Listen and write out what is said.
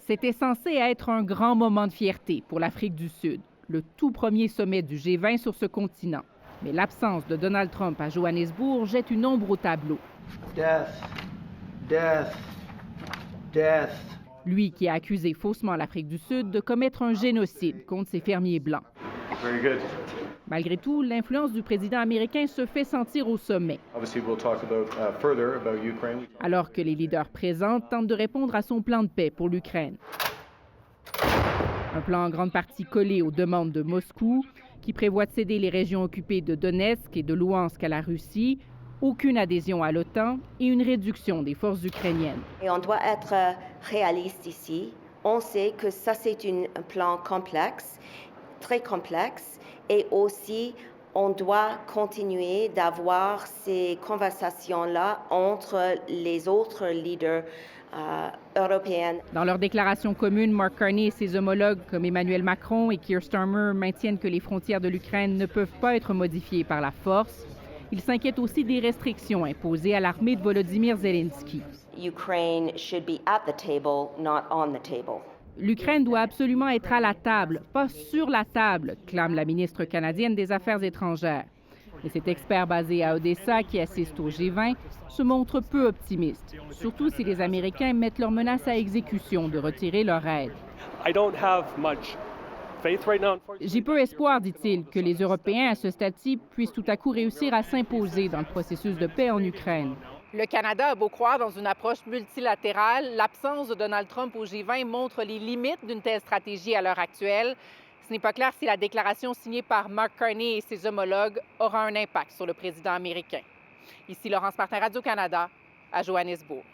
C'était censé être un grand moment de fierté pour l'Afrique du Sud, le tout premier sommet du G20 sur ce continent. Mais l'absence de Donald Trump à Johannesburg jette une ombre au tableau. Death, death, death. Lui qui a accusé faussement l'Afrique du Sud de commettre un génocide contre ses fermiers blancs. Very good. Malgré tout, l'influence du président américain se fait sentir au sommet. Obviously, we'll talk further about Ukraine. Alors que les leaders présents tentent de répondre à son plan de paix pour l'Ukraine. Un plan en grande partie collé aux demandes de Moscou, qui prévoit de céder les régions occupées de Donetsk et de Louhansk à la Russie, aucune adhésion à l'OTAN et une réduction des forces ukrainiennes. Et on doit être réaliste ici. On sait que ça, c'est un plan complexe, très complexe, et aussi on doit continuer d'avoir ces conversations-là entre les autres leaders européens. Dans leur déclaration commune, Mark Carney et ses homologues comme Emmanuel Macron et Keir Starmer maintiennent que les frontières de l'Ukraine ne peuvent pas être modifiées par la force. Ils s'inquiètent aussi des restrictions imposées à l'armée de Volodymyr Zelensky. Ukraine should be at the table, not on the table. L'Ukraine doit absolument être à la table, pas sur la table, clame la ministre canadienne des Affaires étrangères. Mais cet expert basé à Odessa qui assiste au G20 se montre peu optimiste, surtout si les Américains mettent leur menace à exécution de retirer leur aide. J'ai peu espoir, dit-il, que les Européens à ce stade-ci puissent tout à coup réussir à s'imposer dans le processus de paix en Ukraine. Le Canada a beau croire dans une approche multilatérale, l'absence de Donald Trump au G20 montre les limites d'une telle stratégie à l'heure actuelle. Ce n'est pas clair si la déclaration signée par Mark Carney et ses homologues aura un impact sur le président américain. Ici Laurence Martin, Radio-Canada, à Johannesburg.